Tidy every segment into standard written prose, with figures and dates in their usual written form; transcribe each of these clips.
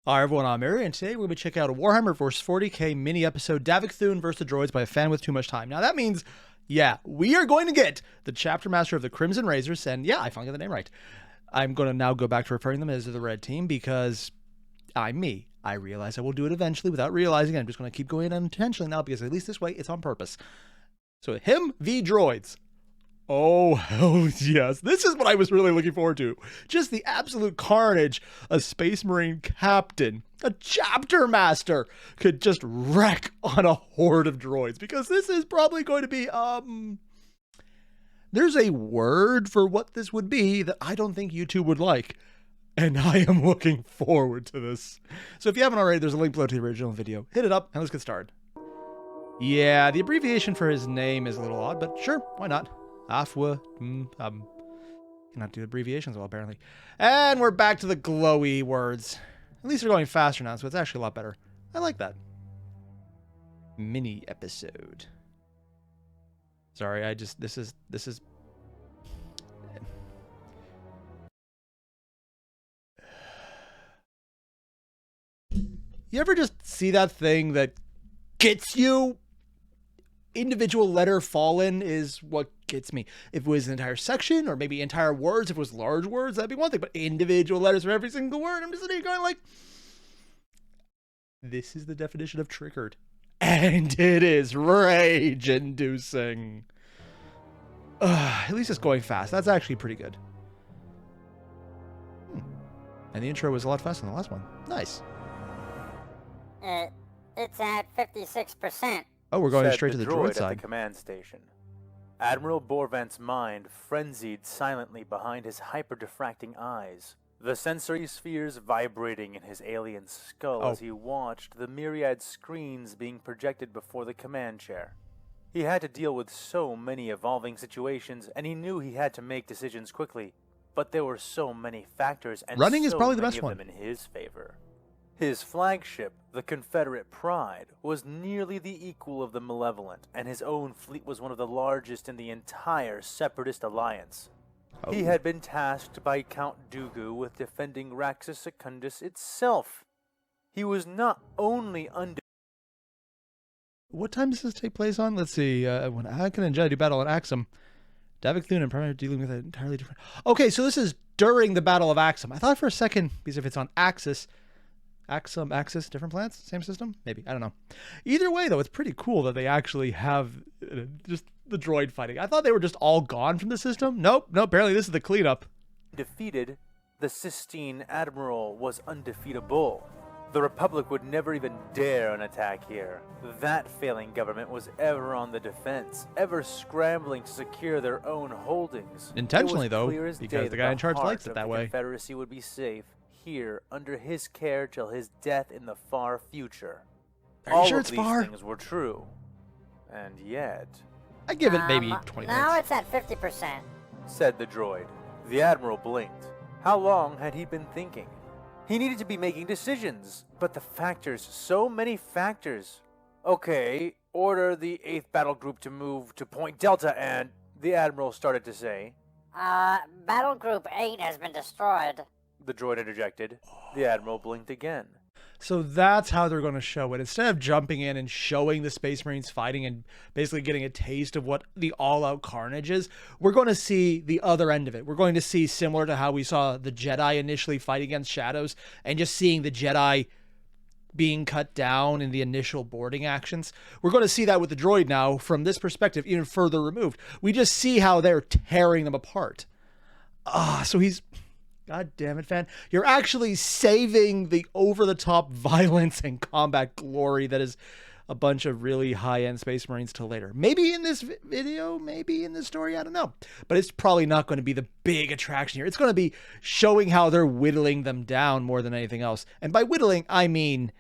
Hi everyone, I'm Airier, and today we're going to be checking out a Warhammer 40K mini episode, Davik Thune vs. the Droids by a fan with too much time. Now that means, yeah, we are going to get the chapter master of the Crimson Razors, and yeah, I finally got the name right. I'm going to now go back to referring to them as the Red Team because I'm me. I realize I will do it eventually without realizing it. I'm just going to keep going unintentionally now because at least this way it's on purpose. So him v. Droids. Oh, hell yes. This is what I was really looking forward to. Just the absolute carnage a Space Marine captain, a chapter master, could just wreck on a horde of droids. Because this is probably going to be, there's a word for what this would be that I don't think YouTube would like. And I am looking forward to this. So if you haven't already, there's a link below to the original video. Hit it up and let's get started. Yeah, the abbreviation for his name is a little odd, but sure, why not? Afwa, cannot do abbreviations well, apparently. And we're back to the glowy words. At least they're going faster now, so it's actually a lot better. I like that. Mini episode. Sorry, this is... You ever just see that thing that gets you? Individual letter fallen is what gets me. If it was an entire section or maybe entire words, if it was large words, that'd be one thing. But individual letters for every single word, I'm just sitting here going like, this is the definition of triggered. And it is rage-inducing. At least it's going fast. That's actually pretty good. And the intro was a lot faster than the last one. Nice. It's at 56%. Oh, we're going straight to the droid droid side. At the command station. Admiral Borvant's mind frenzied silently behind his hyper-diffracting eyes, the sensory spheres vibrating in his alien skull as he watched the myriad screens being projected before the command chair. He had to deal with so many evolving situations, and he knew he had to make decisions quickly, but there were so many factors, and running so is probably the many best of one them in his favor. His flagship, the Confederate Pride, was nearly the equal of the Malevolent, and his own fleet was one of the largest in the entire Separatist alliance. He had been tasked by Count Dooku with defending Raxus Secundus itself. He was not only What time does this take place on? Let's see. When Anakin and Jedi do battle at Axum, Davik Thune and Primarily dealing with an entirely different... Okay, so this is during the Battle of Axum. I thought for a second, because if it's on Axis... Axis, different planets, same system? Maybe, I don't know. Either way, though, it's pretty cool that they actually have just the droid fighting. I thought they were just all gone from the system. Nope, apparently this is the cleanup. Defeated, the Sistine Admiral was undefeatable. The Republic would never even dare an attack here. That failing government was ever on the defense, ever scrambling to secure their own holdings. Intentionally, though, because the guy in charge likes it that way. The Confederacy would be safe here under his care till his death in the far future. Are you sure it's far? All of these things were true, and yet... I give it maybe 20 minutes. Now it's at 50%. Said the droid. The Admiral blinked. How long had he been thinking? He needed to be making decisions, but the factors, so many factors. Okay, order the 8th Battle Group to move to Point Delta and... The Admiral started to say. Battle Group 8 has been destroyed. The droid interjected. The Admiral blinked again. So that's how they're going to show it. Instead of jumping in and showing the Space Marines fighting and basically getting a taste of what the all-out carnage is, we're going to see the other end of it. We're going to see similar to how we saw the Jedi initially fight against Shadows and just seeing the Jedi being cut down in the initial boarding actions. We're going to see that with the droid now from this perspective, even further removed. We just see how they're tearing them apart. So he's... God damn it, fan. You're actually saving the over-the-top violence and combat glory that is a bunch of really high-end Space Marines till later. Maybe in this video, maybe in this story, I don't know. But it's probably not going to be the big attraction here. It's going to be showing how they're whittling them down more than anything else. And by whittling, I mean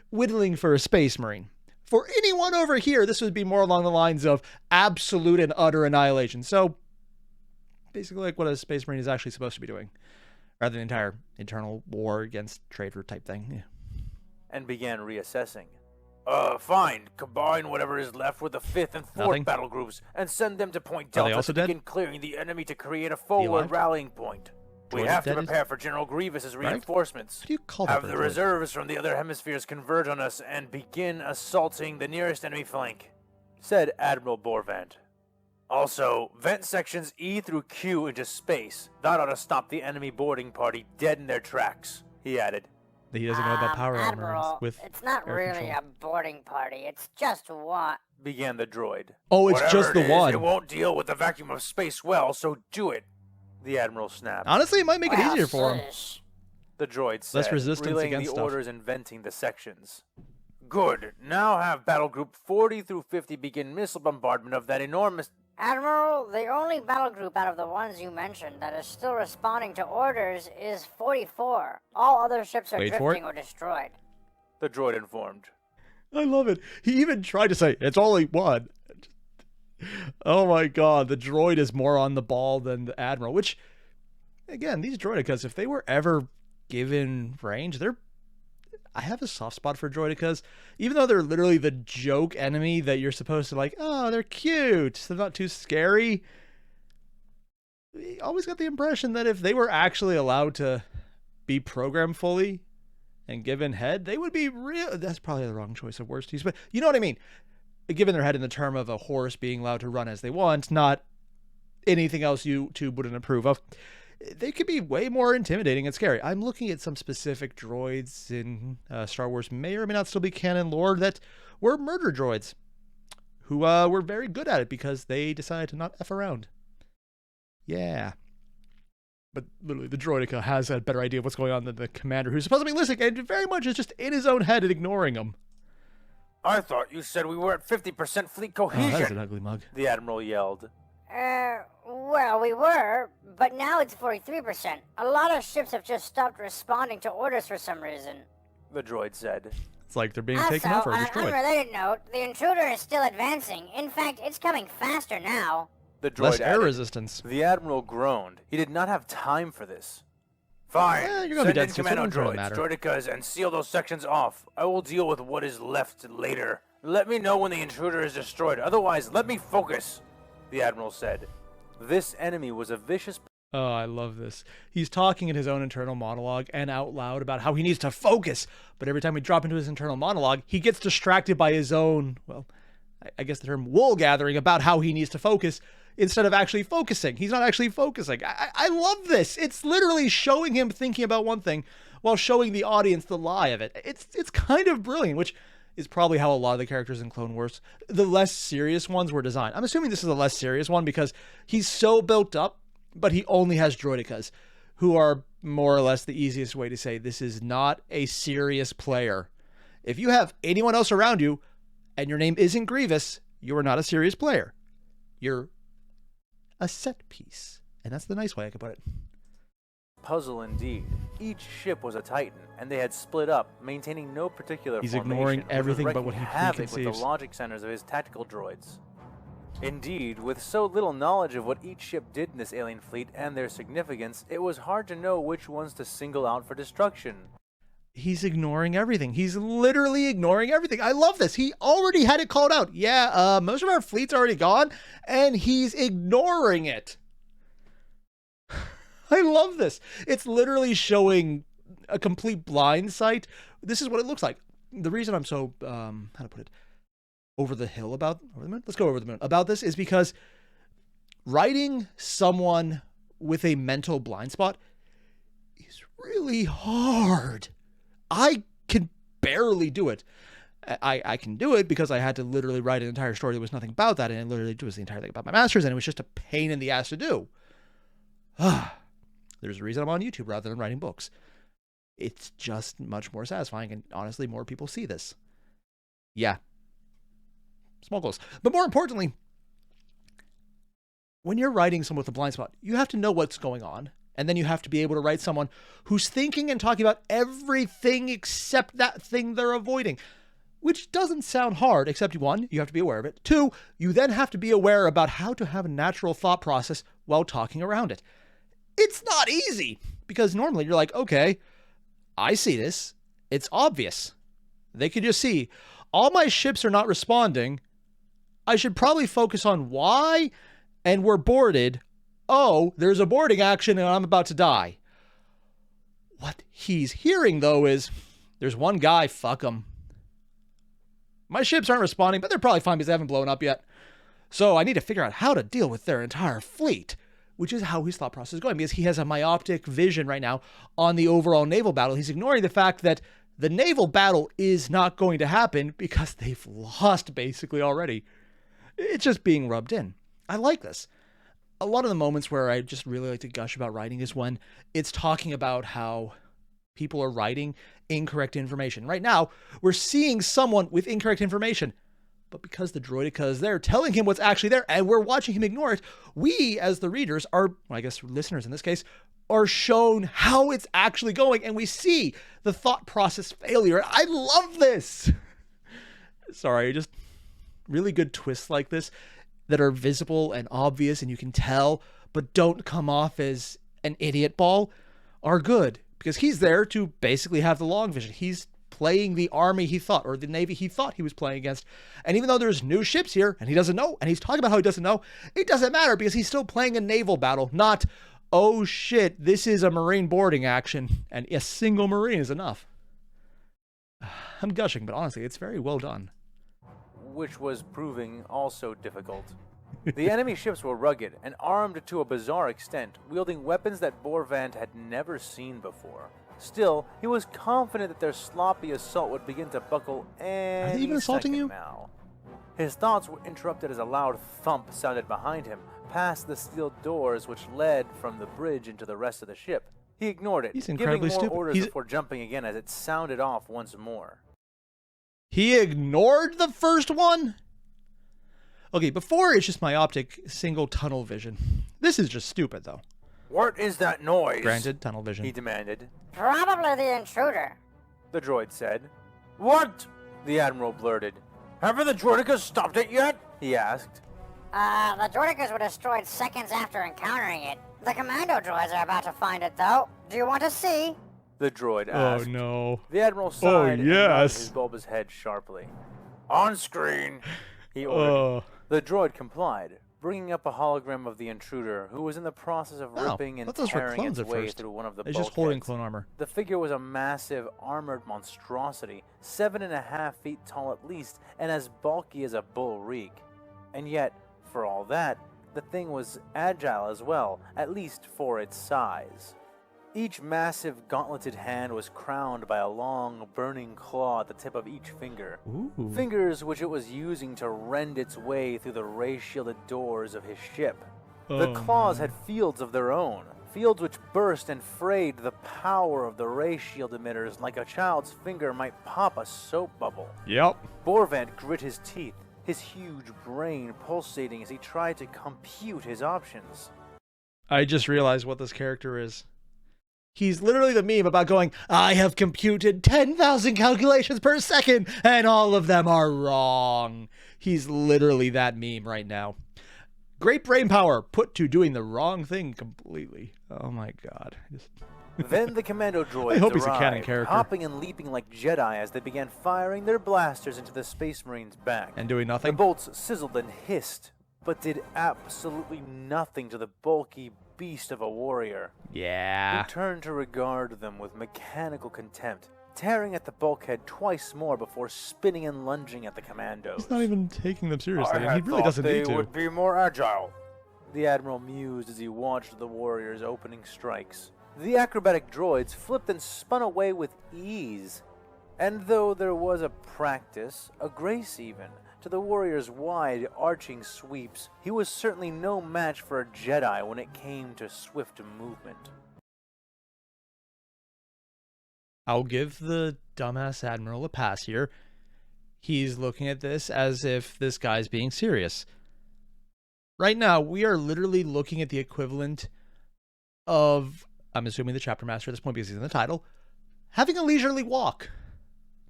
whittling for a Space Marine. For anyone over here, this would be more along the lines of absolute and utter annihilation. So, basically like what a Space Marine is actually supposed to be doing. Rather than entire internal war against traitor type thing. Yeah. And began reassessing. Fine. Combine whatever is left with the 5th and 4th Nothing? battle groups and send them to Point Are they Delta also to dead? begin clearing the enemy to create a forward alive? rallying point. We droid have to dead is? prepare for General Grievous's Right? reinforcements. What do you call that? Have for the a droid? reserves from the other hemispheres converge on us and begin assaulting the nearest enemy flank, said Admiral Borvant. Also, vent sections E through Q into space. That ought to stop the enemy boarding party dead in their tracks, he added. He doesn't know about power Admiral, armor with it's not air really control. a boarding party. It's just one. Began the droid. Oh, it's Whatever just the it is, one. It won't deal with the vacuum of space well, so do it, the Admiral snapped. Honestly, it might make it Well, easier for him. shush. The droid said, Less resistance relaying against the stuff. orders and venting the sections. Good. Now have Battle Group 40 through 50 begin missile bombardment of that enormous... Admiral, the only battle group out of the ones you mentioned that is still responding to orders is 44. All other ships are Wait for drifting or destroyed. The droid informed. I love it. He even tried to say, it's only one. Oh my god, the droid is more on the ball than the Admiral, which, again, these droidicas, if they were ever given range, I have a soft spot for droidicas, even though they're literally the joke enemy that you're supposed to like, oh, they're cute, they're not too scary. I always got the impression that if they were actually allowed to be programmed fully and given head, they would be real. That's probably the wrong choice of words to use, but you know what I mean. Given their head in the term of a horse being allowed to run as they want, not anything else YouTube wouldn't approve of, they could be way more intimidating and scary. I'm looking at some specific droids in Star Wars may or may not still be canon lore that were murder droids who were very good at it because they decided to not F around. Yeah. But literally, the droidica has a better idea of what's going on than the commander, who's supposed to be listening and very much is just in his own head and ignoring him. I thought you said we were at 50% fleet cohesion, Oh, that's an ugly mug. the Admiral yelled. Well, we were, but now it's 43%. A lot of ships have just stopped responding to orders for some reason. The droid said. It's like they're being Also, taken over or on an destroyed. unrelated note, the intruder is still advancing. In fact, it's coming faster now. The droid Less air added. resistance. The Admiral groaned. He did not have time for this. Fine. You're gonna be Send dead in soon, so it commando doesn't really droids, matter. droidicas, and seal those sections off. I will deal with what is left later. Let me know when the intruder is destroyed. Otherwise, let me focus, the Admiral said. This enemy was a vicious... Oh, I love this. He's talking in his own internal monologue and out loud about how he needs to focus. But every time we drop into his internal monologue, he gets distracted by his own, well, I guess the term wool gathering about how he needs to focus instead of actually focusing. He's not actually focusing. I love this. It's literally showing him thinking about one thing while showing the audience the lie of it. It's kind of brilliant, which is probably how a lot of the characters in Clone Wars, the less serious ones, were designed. I'm assuming this is a less serious one because he's so built up, but he only has droidicas, who are more or less the easiest way to say this is not a serious player. If you have anyone else around you and your name isn't Grievous, you are not a serious player. You're a set piece. And that's the nice way I could put it. puzzle indeed. Each ship was a Titan, and they had split up, maintaining no particular He's formation, ignoring which was everything but wreaking what he havoc with preconceives. the logic centers of his tactical droids. Indeed, with so little knowledge of what each ship did in this alien fleet and their significance, it was hard to know which ones to single out for destruction. He's ignoring everything. He's literally ignoring everything. I love this. He already had it called out. Yeah, most of our fleet's already gone, and he's ignoring it. I love this. It's literally showing a complete blind sight. This is what it looks like. The reason I'm so, how to put it, over the moon? Let's go over the moon about this is because writing someone with a mental blind spot is really hard. I can barely do it. I can do it because I had to literally write an entire story that was nothing about that, and I literally was the entire thing about my master's, and it was just a pain in the ass to do. There's a reason I'm on YouTube rather than writing books. It's just much more satisfying, and honestly, more people see this. Yeah. Small goals. But more importantly, when you're writing someone with a blind spot, you have to know what's going on. And then you have to be able to write someone who's thinking and talking about everything except that thing they're avoiding, which doesn't sound hard, except one, you have to be aware of it. Two, you then have to be aware about how to have a natural thought process while talking around it. It's not easy because normally you're like, okay, I see this. It's obvious. They can just see all my ships are not responding. I should probably focus on why, and we're boarded. Oh, there's a boarding action and I'm about to die. What he's hearing, though, is there's one guy, fuck him. My ships aren't responding, but they're probably fine because they haven't blown up yet. So I need to figure out how to deal with their entire fleet, which is how his thought process is going, because he has a myopic vision right now on the overall naval battle. He's ignoring the fact that the naval battle is not going to happen because they've lost basically already. It's just being rubbed in. I like this. A lot of the moments where I just really like to gush about writing is when it's talking about how people are writing incorrect information. Right now, we're seeing someone with incorrect information, but because the droideka is there telling him what's actually there and we're watching him ignore it, we as the readers are, well, I guess listeners in this case, are shown how it's actually going, and we see the thought process failure. I love this. Sorry, just really good twists like this that are visible and obvious and you can tell, but don't come off as an idiot ball, are good, because he's there to basically have the long vision. He's playing the army he thought, or the navy he thought he was playing against. And even though there's new ships here and he doesn't know, and he's talking about how he doesn't know, it doesn't matter because he's still playing a naval battle, not, oh shit, this is a Marine boarding action and a single Marine is enough. I'm gushing, but honestly, it's very well done. Which was proving also difficult. The enemy ships were rugged and armed to a bizarre extent, wielding weapons that Borvant had never seen before. Still, he was confident that their sloppy assault would begin to buckle any Are they even assaulting you? now. His thoughts were interrupted as a loud thump sounded behind him, past the steel doors which led from the bridge into the rest of the ship. He ignored it, He's giving incredibly more stupid. orders before jumping again as it sounded off once more. He ignored the first one? Okay, before it's just myopic single tunnel vision. This is just stupid, though. What is that noise? Granted, tunnel vision. He demanded. Probably the intruder. The droid said. What? The Admiral blurted. Haven't the droidekas stopped it yet? He asked. The droidekas were destroyed seconds after encountering it. The commando droids are about to find it, though. Do you want to see? The droid asked. Oh, no. The Admiral sighed and yes. nodded his bulbous head sharply. On screen, he ordered. The droid complied, bringing up a hologram of the intruder, who was in the process of ripping and tearing its way through one of the It's bulkheads. just holding clone armor. The figure was a massive, armored monstrosity, 7.5 feet tall at least, and as bulky as a bull reek. And yet, for all that, the thing was agile as well, at least for its size. Each massive gauntleted hand was crowned by a long, burning claw at the tip of each finger. Ooh. Fingers which it was using to rend its way through the ray-shielded doors of his ship. The claws had fields of their own, fields which burst and frayed the power of the ray shield emitters like a child's finger might pop a soap bubble. Yep. Borvant grit his teeth, his huge brain pulsating as he tried to compute his options. I just realized what this character is. He's literally the meme about going, I have computed 10,000 calculations per second, and all of them are wrong. He's literally that meme right now. Great brain power put to doing the wrong thing completely. Oh my god. Then the commando droids I hope he's a arrived, canon character. hopping and leaping like Jedi as they began firing their blasters into the Space Marine's back. And doing The nothing? bolts sizzled and hissed, but did absolutely nothing to the bulky beast of a warrior. Yeah. He turned to regard them with mechanical contempt, tearing at the bulkhead twice more before spinning and lunging at the commandos. He's not even taking them seriously, I and he had really thought doesn't they need to. would be more agile. The Admiral mused as he watched the warriors' opening strikes. The acrobatic droids flipped and spun away with ease. And though there was a practice, a grace even, to the warrior's wide, arching sweeps, he was certainly no match for a Jedi when it came to swift movement. I'll give the dumbass Admiral a pass here. He's looking at this as if this guy's being serious. Right now, we are literally looking at the equivalent of, I'm assuming the chapter master at this point because he's in the title, having a leisurely walk.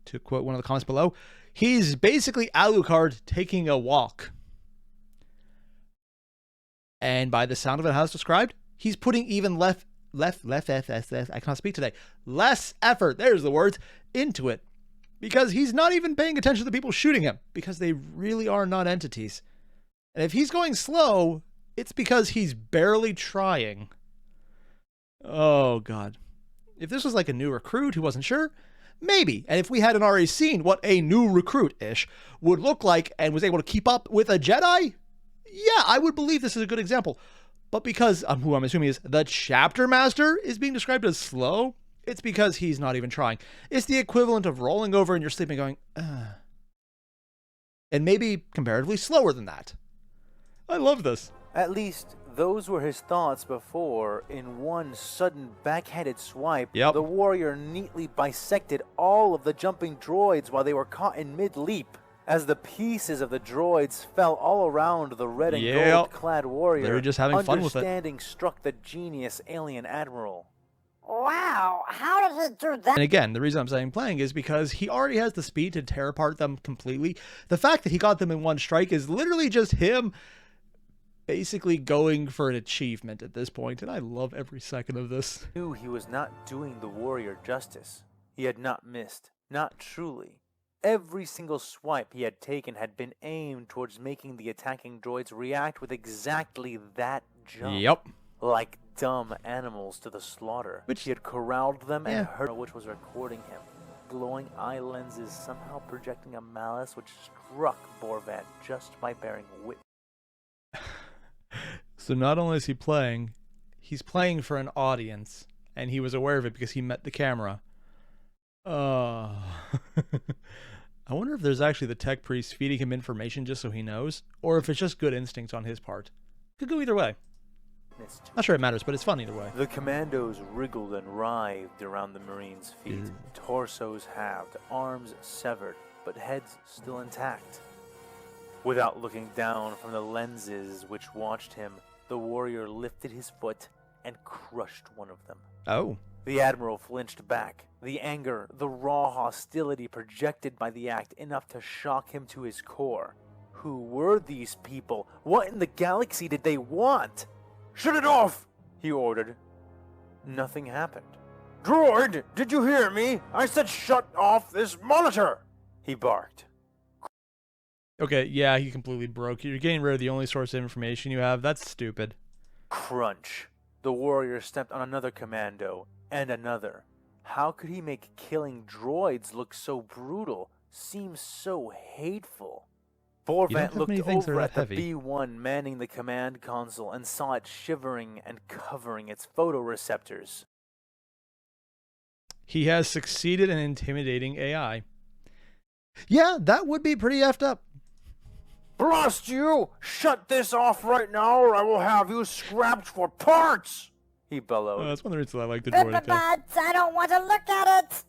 To quote one of the comments below, he's basically Alucard taking a walk. And by the sound of it, how it's described, he's putting even less effort, there's the words, into it. Because he's not even paying attention to the people shooting him, because they really are not entities. And if he's going slow, it's because he's barely trying. Oh, God. If this was like a new recruit who wasn't sure, maybe. And if we hadn't already seen what a new recruit-ish would look like and was able to keep up with a Jedi, yeah, I would believe this is a good example. But because who I'm assuming is the chapter master is being described as slow, it's because he's not even trying. It's the equivalent of rolling over in your sleep and going, ugh. And maybe comparatively slower than that. I love this. At least those were his thoughts before, in one sudden backhanded swipe, the warrior neatly bisected all of the jumping droids while they were caught in mid-leap. As the pieces of the droids fell all around the red and gold-clad warrior, they were just having fun with it. Understanding struck the genius alien admiral. Wow, how did he do that? And again, the reason I'm saying playing is because he already has the speed to tear apart them completely. The fact that he got them in one strike is literally just him basically going for an achievement at this point, and I love every second of this. He knew he was not doing the warrior justice. He had not missed, not truly. Every single swipe he had taken had been aimed towards making the attacking droids react with exactly that jump. Yep. Like dumb animals to the slaughter. Which he had corralled them and heard which was recording him. Glowing eye lenses somehow projecting a malice which struck Borvat just by bearing witness. So not only is he playing, he's playing for an audience, and he was aware of it because he met the camera. I wonder if there's actually the tech priest feeding him information just so he knows, or if it's just good instincts on his part. Could go either way. Not sure it matters, but it's fun either way. The commandos wriggled and writhed around the Marine's feet, torsos halved, arms severed, but heads still intact. Without looking down from the lenses which watched him, the warrior lifted his foot and crushed one of them. Oh. The admiral flinched back, the anger, the raw hostility projected by the act enough to shock him to his core. Who were these people? What in the galaxy did they want? "Shut it off!" he ordered. Nothing happened. "Droid, did you hear me? I said shut off this monitor!" he barked. Okay, yeah, he completely broke. You're getting rid of the only source of information you have. That's stupid. Crunch. The warrior stepped on another commando, and another. How could he make killing droids look so brutal, seem so hateful? Borvat looked over at the B-1 manning the command console and saw it shivering and covering its photoreceptors. He has succeeded in intimidating AI. Yeah, that would be pretty effed up. "Blast you! Shut this off right now or I will have you scrapped for parts!" he bellowed. That's one of the reasons I like the droid. But I don't want to look at it!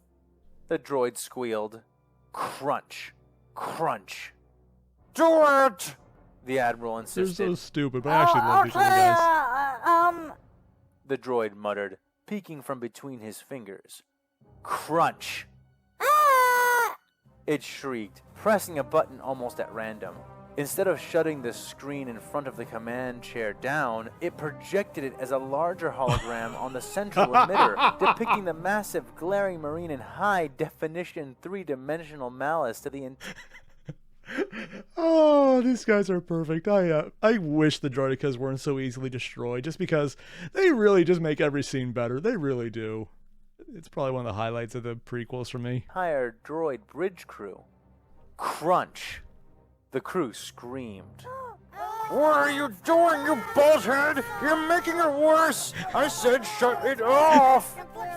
The droid squealed. Crunch. Crunch. "Do it!" the admiral insisted. They're so stupid, but I actually love these little guys. The droid muttered, peeking from between his fingers. Crunch. It shrieked, pressing a button almost at random. Instead of shutting the screen in front of the command chair down, it projected it as a larger hologram on the central emitter, depicting the massive, glaring Marine in high-definition, three-dimensional malice to the Oh, these guys are perfect. I wish the droidicas weren't so easily destroyed, just because they really just make every scene better. They really do. It's probably one of the highlights of the prequels for me. Entire droid bridge crew. Crunch. The crew screamed. "What are you doing, you bolthead? You're making it worse! I said shut it off!"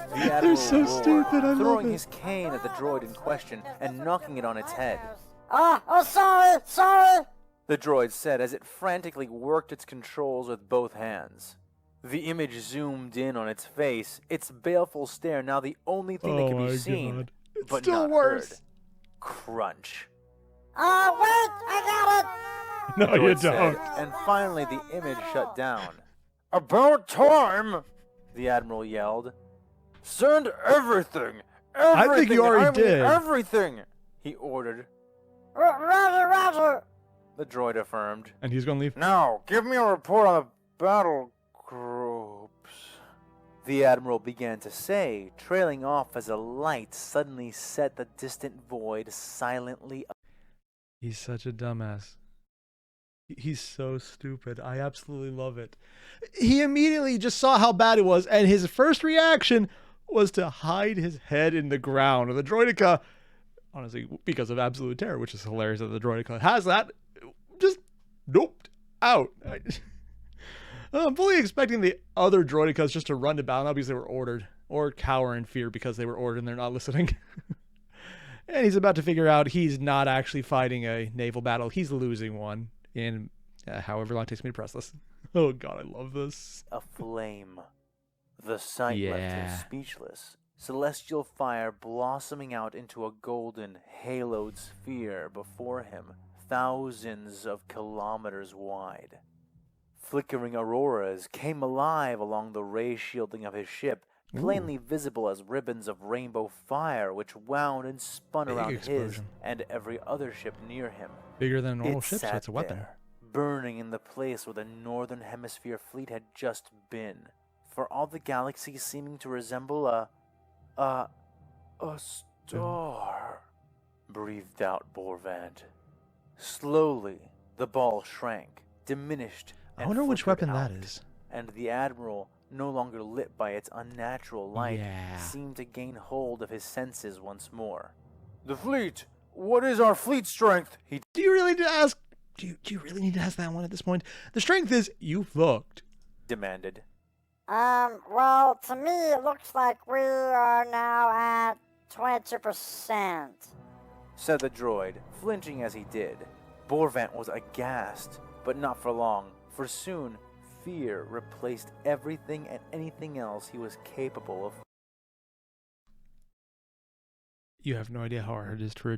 The They're so roared, stupid, I love throwing it. his cane at the droid in question and knocking it on its head. Sorry! The droid said as it frantically worked its controls with both hands. The image zoomed in on its face, its baleful stare now the only thing that could be seen, God. It's but still not worse. heard. Crunch. Wait, I got it! No, you Droid said, don't. and finally the image shut down. "About time!" the admiral yelled. "Send everything! Everything! I think you already did. Everything!" he ordered. Roger! The droid affirmed. And he's gonna leave. "Now, give me a report on the battle groups," the admiral began to say, trailing off as a light suddenly set the distant void silently. He's such a dumbass. He's so stupid. I absolutely love it. He immediately just saw how bad it was, and his first reaction was to hide his head in the ground. And the Droidica, honestly, because of absolute terror, which is hilarious that the Droidica has that, just noped out. I'm fully expecting the other Droidicas just to run to battle, not because they were ordered, or cower in fear because they were ordered and they're not listening. And he's about to figure out he's not actually fighting a naval battle. He's losing one in however long it takes me to press this. Oh god, I love this. A flame. The sight left him speechless. Celestial fire blossoming out into a golden, haloed sphere before him, thousands of kilometers wide. Flickering auroras came alive along the ray shielding of his ship, plainly visible as ribbons of rainbow fire which wound and spun around his and every other ship near him. Bigger than a normal ship, so it's a weapon. There, burning in the place where the Northern Hemisphere fleet had just been, for all the galaxy seeming to resemble a star, breathed out Borvant. Slowly, the ball shrank, diminished, I wonder which weapon that is. And the Admiral, no longer lit by its unnatural light, seemed to gain hold of his senses once more. The fleet! What is our fleet strength? Do you really need to ask? Do you really need to ask that one at this point? The strength is, you've looked. Demanded. Well, to me, it looks like we are now at 22%. Said the droid, flinching as he did. Borvant was aghast, but not for long, for soon fear replaced everything and anything else he was capable of. You have no idea how hard it is to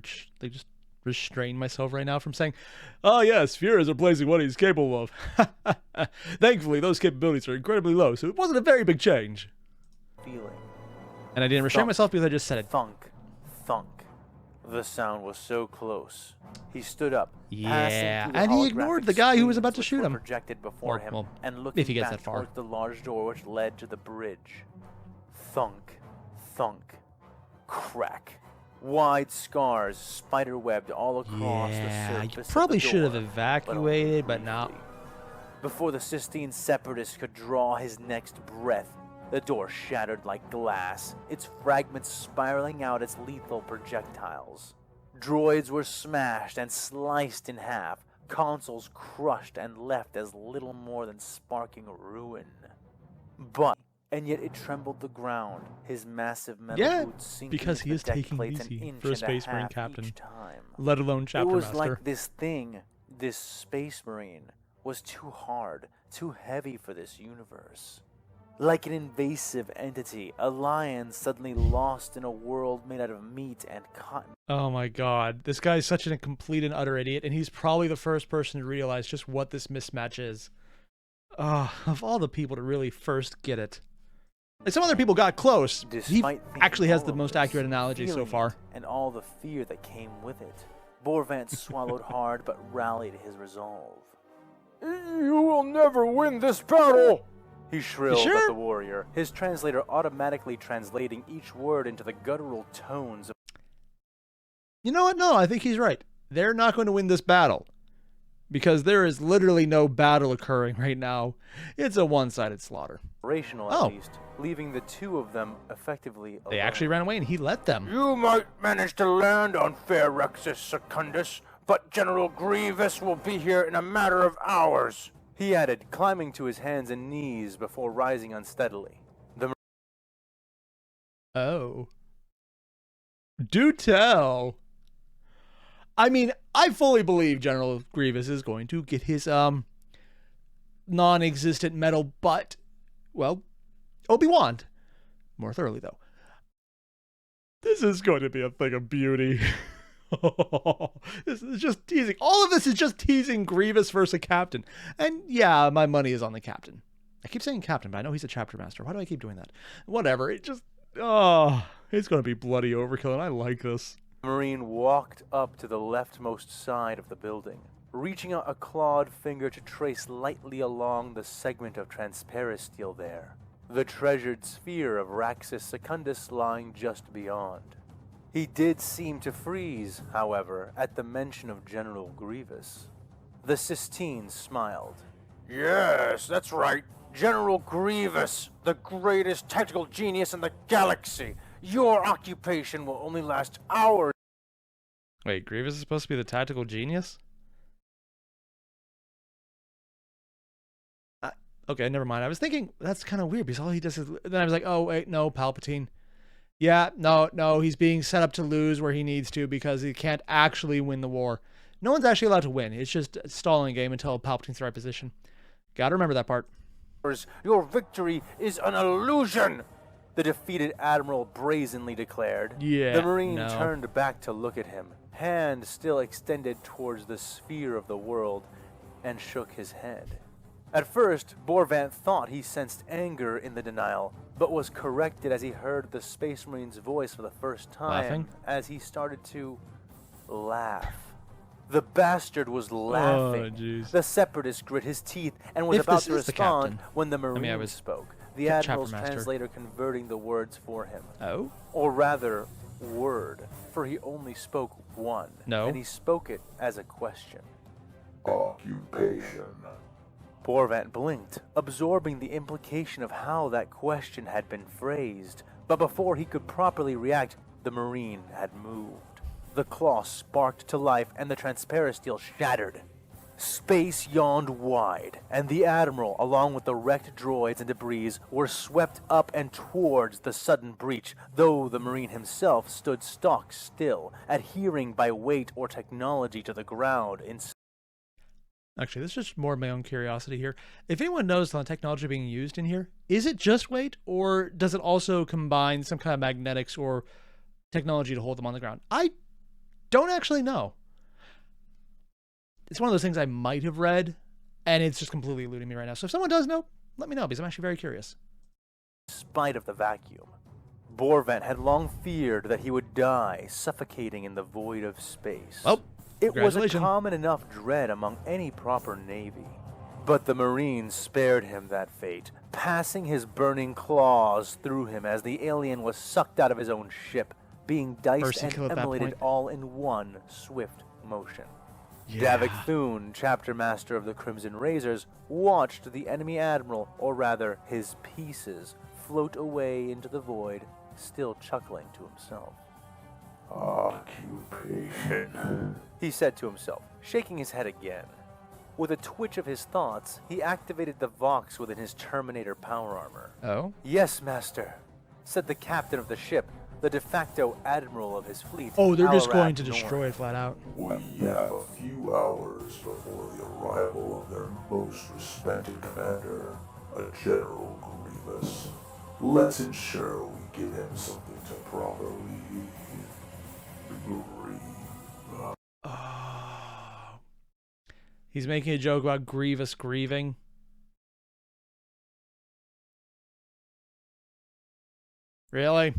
just restrain myself right now from saying, oh yes, fear is replacing what he's capable of. Thankfully, those capabilities are incredibly low, so it wasn't a very big change. Feeling. And I didn't restrain myself because I just said it. Thunk, thunk. The sound was so close. He stood up, and he ignored the guy who was about to shoot him. Projected before him, and looking if he gets back that far. towards the large door which led to the bridge. Thunk, thunk, crack. Wide scars spiderwebbed all across the surface you probably of the should have door, evacuated, but no. Before the Sistine Separatist could draw his next breath, the door shattered like glass, its fragments spiraling out as lethal projectiles. Droids were smashed and sliced in half, consoles crushed and left as little more than sparking ruin. But, and yet it trembled the ground, his massive metal boots sinking because he is taking it easy for a Space Marine captain, let alone Chapter Master. It was like this thing, this Space Marine, was too hard, too heavy for this universe. Like an invasive entity, a lion suddenly lost in a world made out of meat and cotton. Oh my god, this guy's such a complete and utter idiot, and he's probably the first person to realize just what this mismatch is. Of all the people to really first get it. Like, some other people got close. He actually has the most accurate analogy so far. And all the fear that came with it. Borvant swallowed hard but rallied his resolve. You will never win this battle! He shrilled at the warrior, his translator automatically translating each word into the guttural tones of... You know what? No, I think he's right. They're not going to win this battle. Because there is literally no battle occurring right now. It's a one-sided slaughter. Operational, at least, leaving the two of them effectively alone. They actually ran away and he let them. You might manage to land on fair Rexus Secundus, but General Grievous will be here in a matter of hours. He added, climbing to his hands and knees before rising unsteadily. Oh. Do tell. I mean, I fully believe General Grievous is going to get his, non-existent metal butt, well, Obi-Wan. More thoroughly, though. This is going to be a thing of beauty. This is just teasing. All of this is just teasing Grievous versus a captain. And yeah, my money is on the captain. I keep saying captain, but I know he's a chapter master. Why do I keep doing that? Whatever. It just, it's going to be bloody overkill, and I like this. Marine walked up to the leftmost side of the building, reaching out a clawed finger to trace lightly along the segment of transparisteel there, the treasured sphere of Raxus Secundus lying just beyond. He did seem to freeze, however, at the mention of General Grievous. The Sistine smiled. Yes, that's right. General Grievous, the greatest tactical genius in the galaxy. Your occupation will only last hours. Wait, Grievous is supposed to be the tactical genius? Okay, never mind. I was thinking that's kind of weird because all he does is. Then I was like, oh wait, no, Palpatine. Yeah, no, he's being set up to lose where he needs to because he can't actually win the war. No one's actually allowed to win. It's just a stalling game until Palpatine's the right position. Gotta remember that part. Your victory is an illusion. The defeated admiral brazenly declared. Yeah, The Marine no. turned back to look at him, hand still extended towards the sphere of the world, and shook his head. At first, Borvant thought he sensed anger in the denial, but was corrected as he heard the Space Marine's voice for the first time Laughing? as he started to laugh. The bastard was laughing. Oh, jeez. The Separatist grit his teeth and was If about this to is the respond captain. when the I mean, I Marine was spoke, the chapter Admiral's master. translator converting the words for him. Oh? Or rather, word, for he only spoke one. No. And he spoke it as a question. Occupation. Borvant blinked, absorbing the implication of how that question had been phrased. But before he could properly react, the Marine had moved. The claw sparked to life and the transparent steel shattered. Space yawned wide, and the Admiral, along with the wrecked droids and debris, were swept up and towards the sudden breach, though the Marine himself stood stock still, adhering by weight or technology to the ground. Actually, this is just more of my own curiosity here. If anyone knows the technology being used in here, is it just weight, or does it also combine some kind of magnetics or technology to hold them on the ground? I don't actually know. It's one of those things I might have read, and it's just completely eluding me right now. So if someone does know, let me know, because I'm actually very curious. In spite of the vacuum, Borvant had long feared that he would die suffocating in the void of space. Oh, it was a congratulations. common enough dread among any proper navy. But the Marines spared him that fate, passing his burning claws through him as the alien was sucked out of his own ship, being diced Mercy and kill at that immolated point. all in one swift motion. Yeah. Davik Thune, chapter master of the Crimson Razors, watched the enemy admiral, or rather his pieces, float away into the void, still chuckling to himself. Occupation. He said to himself, shaking his head again. With a twitch of his thoughts, he activated the Vox within his Terminator power armor. Oh? Yes, master, said the captain of the ship, the de facto admiral of his fleet. Oh, they're just Alarak going to Norn. destroy it flat out. We have a few hours before the arrival of their most respected commander, a General Grievous. Let's ensure we give him something to properly grieve. Oh. He's making a joke about Grievous grieving. Really?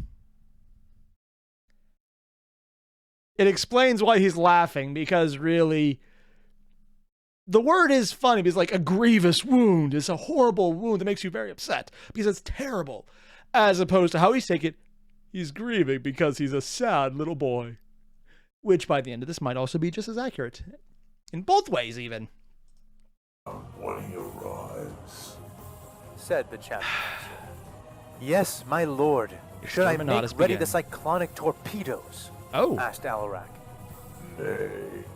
It explains why he's laughing, because really, the word is funny because like a grievous wound is a horrible wound that makes you very upset because it's terrible, as opposed to how he's taking it, he's grieving because he's a sad little boy, which by the end of this might also be just as accurate, in both ways even. When he arrives, said the chapter master. Yes, my lord. Should I Exterminatus make ready begin. the cyclonic torpedoes? Oh, Asked Alarak. nay,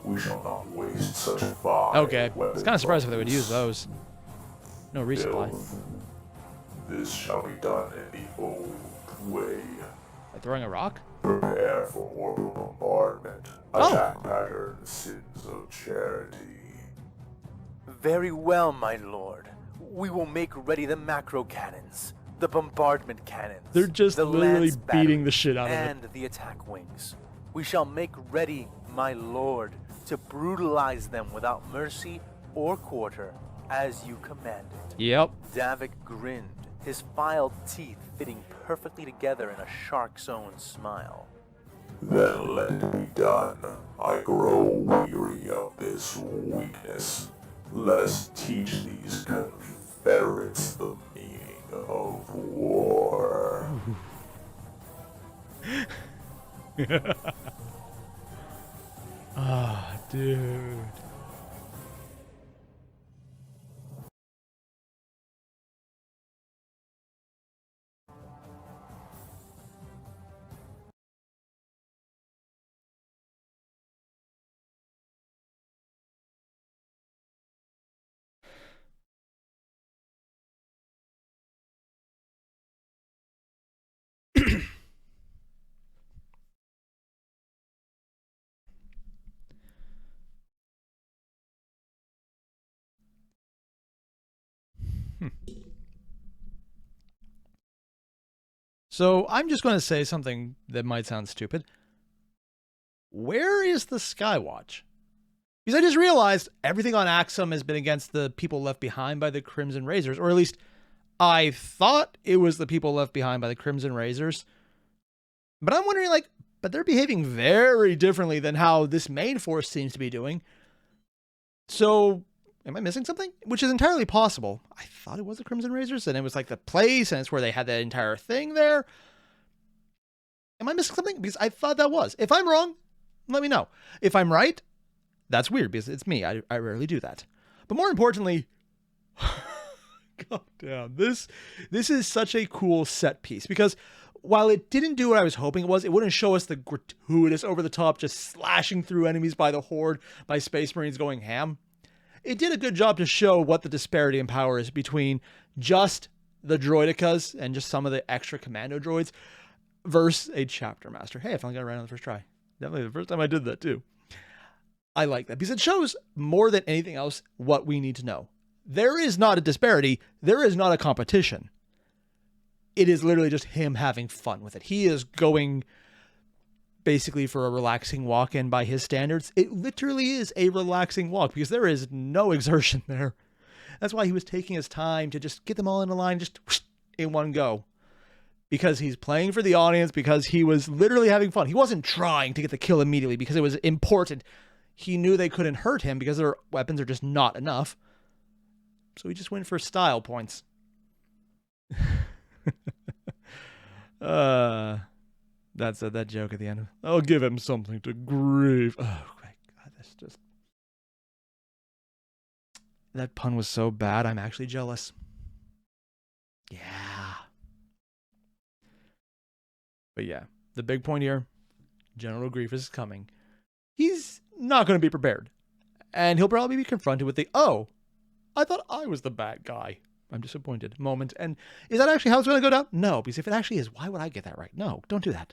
we shall not waste such fine okay. I was weapons kind of surprised if on they would use those. No resupply. filth. This shall be done in the old way. By throwing a rock? Prepare for orbital bombardment. Oh. Attack pattern, sins of charity. Very well, my lord. We will make ready the macro cannons, the bombardment cannons. They're just the literally lance beating the batteries, shit out of it. and the attack wings. We shall make ready, my lord, to brutalize them without mercy or quarter, as you commanded. Yep. Davik grinned, his filed teeth fitting perfectly together in a shark's own smile. Then let it be done. I grow weary of this weakness. Let us teach these Confederates the meaning of war. Ah, dude. So I'm just going to say something that might sound stupid. Where is the Skywatch? Because I just realized everything on Axum has been against the people left behind by the Crimson Razors, or at least I thought it was the people left behind by the Crimson Razors. But I'm wondering, like, but they're behaving very differently than how this main force seems to be doing. So, am I missing something? Which is entirely possible. I thought it was the Crimson Razors, and it was like the place, and it's where they had that entire thing there. Am I missing something? Because I thought that was. If I'm wrong, let me know. If I'm right, that's weird, because it's me. I rarely do that. But more importantly, god damn, this is such a cool set piece, because while it didn't do what I was hoping it was, it wouldn't show us the gratuitous, over-the-top, just slashing through enemies by the Horde, by Space Marines going ham. It did a good job to show what the disparity in power is between just the droidicas and just some of the extra commando droids versus a chapter master. Hey, I finally got it right on the first try. Definitely the first time I did that too. I like that because it shows more than anything else what we need to know. There is not a disparity. There is not a competition. It is literally just him having fun with it. He is going basically for a relaxing walk, and by his standards, it literally is a relaxing walk because there is no exertion there. That's why he was taking his time to just get them all in a line, just in one go. Because he's playing for the audience, because he was literally having fun. He wasn't trying to get the kill immediately because it was important. He knew they couldn't hurt him because their weapons are just not enough. So he just went for style points. That's that joke at the end. I'll give him something to grieve. Oh my god, that's just... That pun was so bad, I'm actually jealous. Yeah. But yeah, the big point here, General Grievous is coming. He's not going to be prepared. And he'll probably be confronted with the, oh, I thought I was the bad guy. I'm disappointed moment. And is that actually how it's going to go down? No, because if it actually is, why would I get that right? No, don't do that.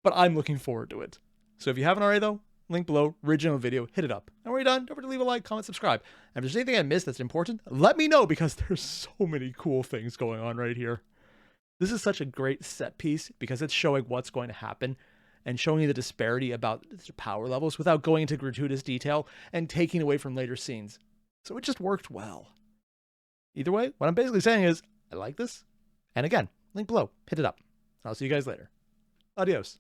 But I'm looking forward to it. So if you haven't already though, link below, original video, hit it up. And when you're done, don't forget to leave a like, comment, subscribe. And if there's anything I missed that's important, let me know because there's so many cool things going on right here. This is such a great set piece because it's showing what's going to happen and showing you the disparity about the power levels without going into gratuitous detail and taking away from later scenes. So it just worked well. Either way, what I'm basically saying is, I like this. And again, link below. Hit it up. I'll see you guys later. Adios.